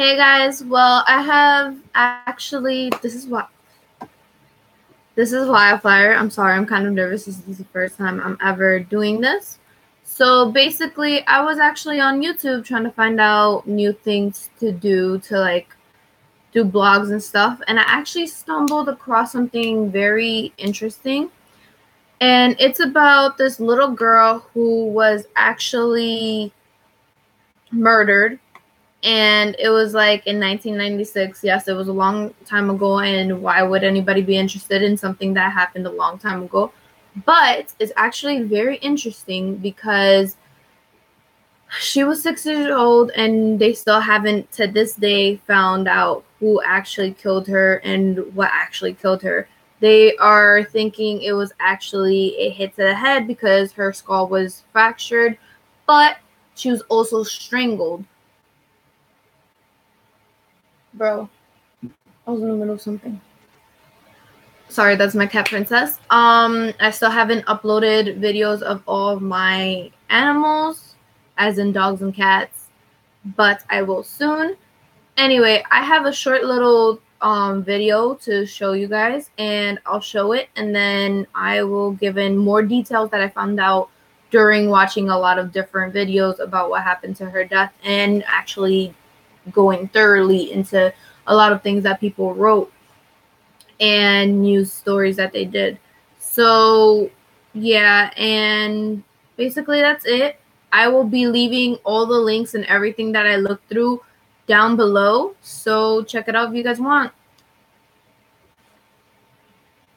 Hey guys, well, I have actually, this is Wildfire. I'm sorry, I'm kind of nervous. This is the first time I'm ever doing this. So basically, I was actually on YouTube trying to find out new things to do to do blogs and stuff, and I actually stumbled across something very interesting. And it's about this little girl who was actually murdered, and it was like in 1996. Yes, it was a long time ago, and why would anybody be interested in something that happened a long time ago? But it's actually very interesting because she was 6 years old, and they still haven't to this day found out who actually killed her and what actually killed her. They are thinking it was actually a hit to the head because her skull was fractured, but she was also strangled. Bro, I was in the middle of something. Sorry, that's my cat Princess. I still haven't uploaded videos of all of my animals, as in dogs and cats, but I will soon. Anyway, I have a short little video to show you guys, and I'll show it, and then I will give in more details that I found out during watching a lot of different videos about what happened to her death, and actually going thoroughly into a lot of things that people wrote and news stories that they did. So yeah, and basically that's it. I will be leaving all the links and everything that I looked through down below, so check it out if you guys want.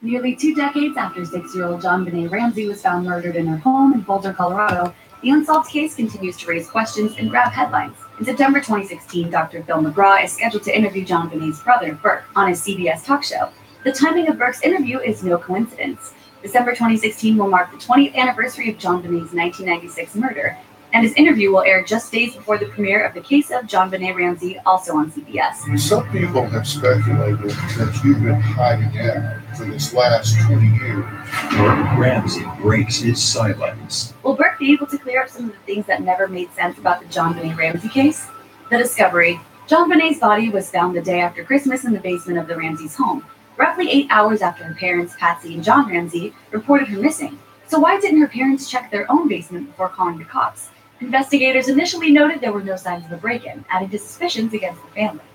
Nearly 2 decades after 6-year-old JonBenet Ramsey was found murdered in her home in Boulder, Colorado, the unsolved case continues to raise questions and grab headlines. In September 2016, Dr. Phil McGraw is scheduled to interview JonBenet's brother, Burke, on his CBS talk show. The timing of Burke's interview is no coincidence. December 2016 will mark the 20th anniversary of JonBenet's 1996 murder, and his interview will air just days before the premiere of The Case of JonBenet Ramsey, also on CBS. Some people have speculated that you've been hiding out for this last 20 years. Burke Ramsey breaks his silence. Will Burke be able to clear up some of the things that never made sense about the JonBenet Ramsey case? The discovery. JonBenet's body was found the day after Christmas in the basement of the Ramseys' home, roughly 8 hours after her parents, Patsy and John Ramsey, reported her missing. So why didn't her parents check their own basement before calling the cops? Investigators initially noted there were no signs of a break-in, adding to suspicions against the family.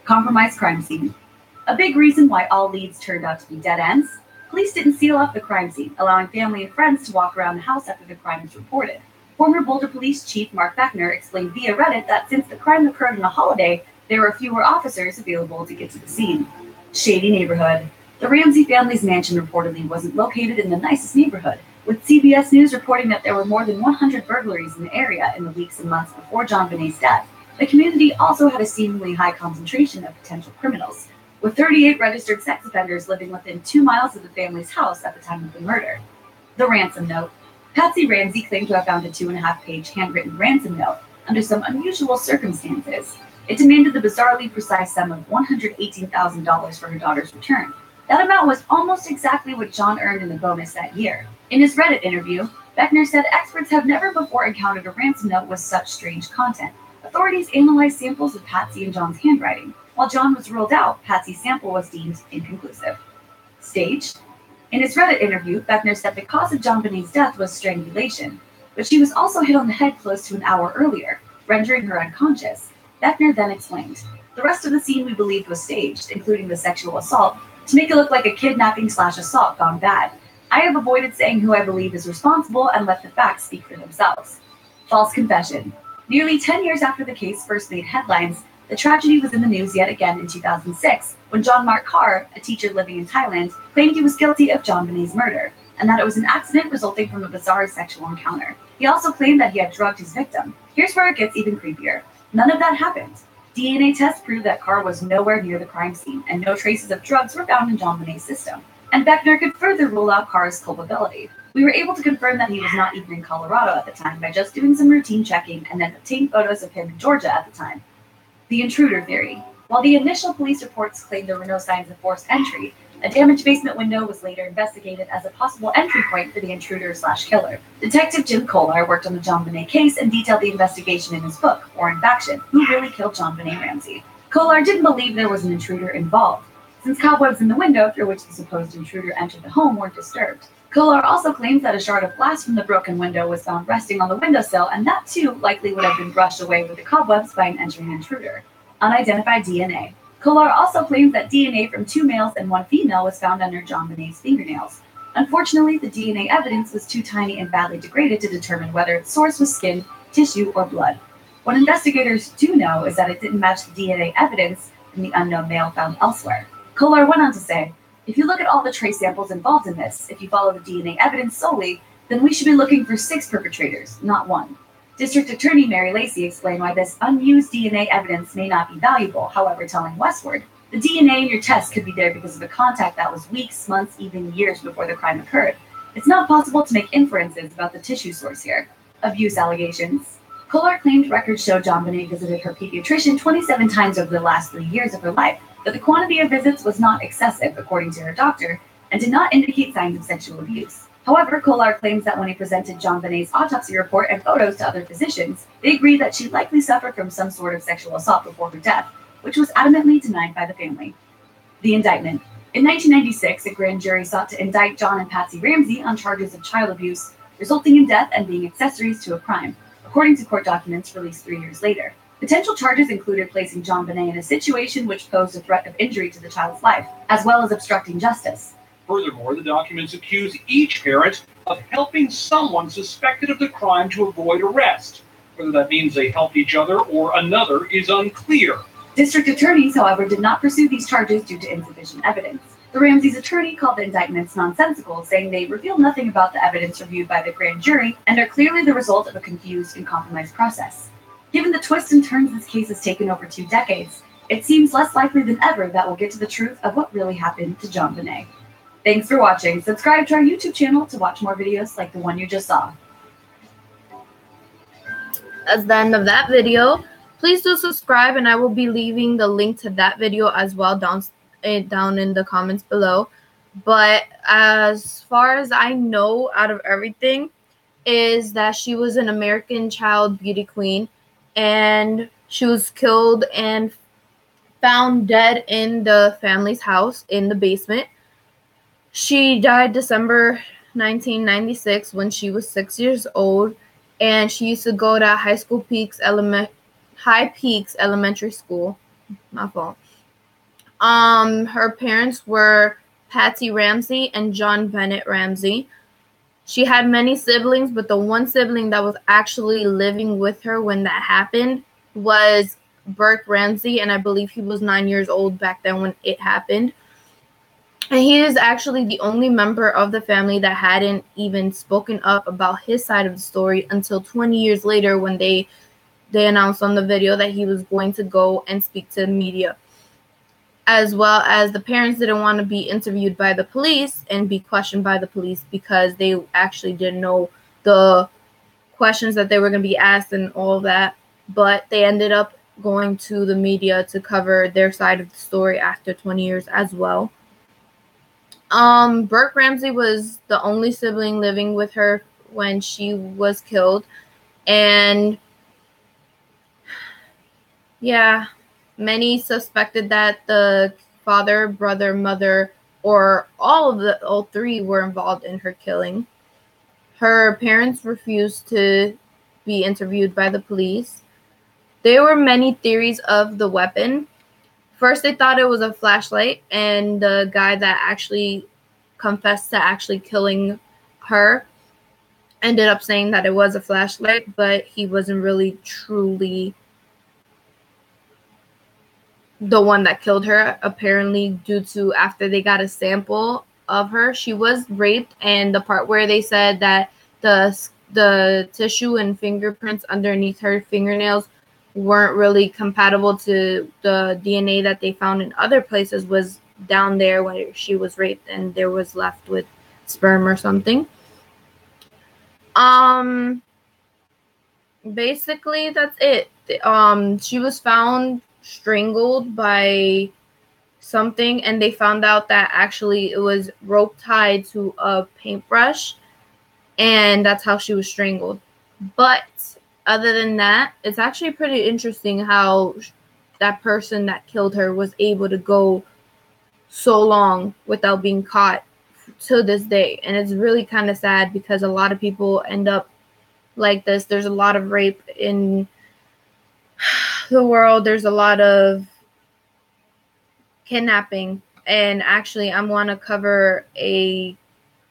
Compromised crime scene. A big reason why all leads turned out to be dead ends. Police didn't seal off the crime scene, allowing family and friends to walk around the house after the crime was reported. Former Boulder Police Chief Mark Beckner explained via Reddit that since the crime occurred on a holiday, there were fewer officers available to get to the scene. Shady neighborhood. The Ramsey family's mansion reportedly wasn't located in the nicest neighborhood, with CBS News reporting that there were more than 100 burglaries in the area in the weeks and months before JonBenet's death. The community also had a seemingly high concentration of potential criminals, with 38 registered sex offenders living within 2 miles of the family's house at the time of the murder. The ransom note. Patsy Ramsey claimed to have found a 2.5-page handwritten ransom note under some unusual circumstances. It demanded the bizarrely precise sum of $118,000 for her daughter's return. That amount was almost exactly what John earned in the bonus that year. In his Reddit interview, Beckner said experts have never before encountered a ransom note with such strange content. Authorities analyzed samples of Patsy and John's handwriting. While John was ruled out, Patsy's sample was deemed inconclusive. Staged. In his Reddit interview, Beckner said the cause of JonBenet's death was strangulation, but she was also hit on the head close to an hour earlier, rendering her unconscious. Beckner then explained, "The rest of the scene we believed was staged, including the sexual assault, to make it look like a kidnapping/assault gone bad. I have avoided saying who I believe is responsible and let the facts speak for themselves." False confession. Nearly 10 years after the case first made headlines, the tragedy was in the news yet again in 2006, when John Mark Carr, a teacher living in Thailand, claimed he was guilty of JonBenet's murder, and that it was an accident resulting from a bizarre sexual encounter. He also claimed that he had drugged his victim. Here's where it gets even creepier. None of that happened. DNA tests proved that Carr was nowhere near the crime scene, and no traces of drugs were found in JonBenet's system. And Beckner could further rule out Carr's culpability. We were able to confirm that he was not even in Colorado at the time by just doing some routine checking and then obtained photos of him in Georgia at the time. The intruder theory. While the initial police reports claimed there were no signs of forced entry, A damaged basement window was later investigated as a possible entry point for the intruder/killer. Detective Jim Kolar worked on the JonBenet case and detailed the investigation in his book, War and Faction: Who Really Killed JonBenet Ramsey. Kolar didn't believe there was an intruder involved, since cobwebs in the window through which the supposed intruder entered the home weren't disturbed. Kolar also claims that a shard of glass from the broken window was found resting on the windowsill, and that too likely would have been brushed away with the cobwebs by an entering intruder. Unidentified DNA. Kolar also claims that DNA from 2 males and 1 female was found under JonBenet's fingernails. Unfortunately, the DNA evidence was too tiny and badly degraded to determine whether its source was skin, tissue, or blood. What investigators do know is that it didn't match the DNA evidence from the unknown male found elsewhere. Kolar went on to say, "If you look at all the trace samples involved in this, if you follow the DNA evidence solely, then we should be looking for 6 perpetrators, not 1. District Attorney Mary Lacey explained why this unused DNA evidence may not be valuable, however, telling Westward, "The DNA in your test could be there because of a contact that was weeks, months, even years before the crime occurred. It's not possible to make inferences about the tissue source here." Abuse allegations. Kolar claimed records show JonBenet visited her pediatrician 27 times over the last 3 years of her life, but the quantity of visits was not excessive, according to her doctor, and did not indicate signs of sexual abuse. However, Kolar claims that when he presented JonBenet's autopsy report and photos to other physicians, they agreed that she likely suffered from some sort of sexual assault before her death, which was adamantly denied by the family. The indictment. In 1996, a grand jury sought to indict John and Patsy Ramsey on charges of child abuse, resulting in death and being accessories to a crime, according to court documents released 3 years later. Potential charges included placing JonBenet in a situation which posed a threat of injury to the child's life, as well as obstructing justice. Furthermore, the documents accuse each parent of helping someone suspected of the crime to avoid arrest. Whether that means they helped each other or another is unclear. District attorneys, however, did not pursue these charges due to insufficient evidence. The Ramseys' attorney called the indictments nonsensical, saying they reveal nothing about the evidence reviewed by the grand jury and are clearly the result of a confused and compromised process. Given the twists and turns this case has taken over 2 decades, it seems less likely than ever that we'll get to the truth of what really happened to JonBenet. Thanks for watching. Subscribe to our YouTube channel to watch more videos like the one you just saw. That's the end of that video. Please do subscribe, and I will be leaving the link to that video as well down in the comments below. But as far as I know, out of everything, is that she was an American child beauty queen, and she was killed and found dead in the family's house in the basement. She died December 1996 when she was 6 years old, and she used to go to High Peaks Elementary School. My fault. Her parents were Patsy Ramsey and JonBenet Ramsey. She had many siblings, but the one sibling that was actually living with her when that happened was Burke Ramsey, and I believe he was 9 years old back then when it happened. And he is actually the only member of the family that hadn't even spoken up about his side of the story until 20 years later when they announced on the video that he was going to go and speak to the media. As well as the parents didn't want to be interviewed by the police and be questioned by the police because they actually didn't know the questions that they were going to be asked and all of that. But they ended up going to the media to cover their side of the story after 20 years as well. Burke Ramsey was the only sibling living with her when she was killed. And yeah, many suspected that the father, brother, mother, or all 3 were involved in her killing. Her parents refused to be interviewed by the police. There were many theories of the weapon. First, they thought it was a flashlight, and the guy that actually confessed to actually killing her ended up saying that it was a flashlight, but he wasn't really truly the one that killed her, apparently, due to after they got a sample of her, she was raped, and the part where they said that the tissue and fingerprints underneath her fingernails weren't really compatible to the DNA that they found in other places was down there where she was raped, and there was left with sperm or something. Basically that's it. She was found strangled by something, and they found out that actually it was rope tied to a paintbrush, and that's how she was strangled. But other than that, it's actually pretty interesting how that person that killed her was able to go so long without being caught to this day. And it's really kind of sad because a lot of people end up like this. There's a lot of rape in the world. There's a lot of kidnapping. And actually, I want to cover a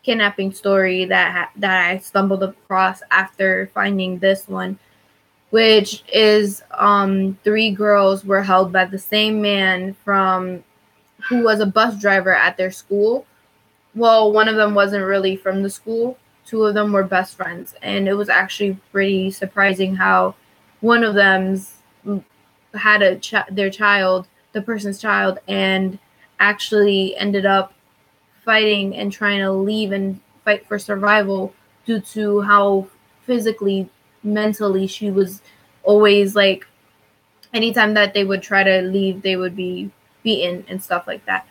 kidnapping story that I stumbled across after finding this one, which is 3 girls were held by the same man who was a bus driver at their school. Well, one of them wasn't really from the school. 2 of them were best friends, and it was actually pretty surprising how one of them had their child, the person's child, and actually ended up fighting and trying to leave and fight for survival due to how physically, mentally she was always like, anytime that they would try to leave, they would be beaten and stuff like that.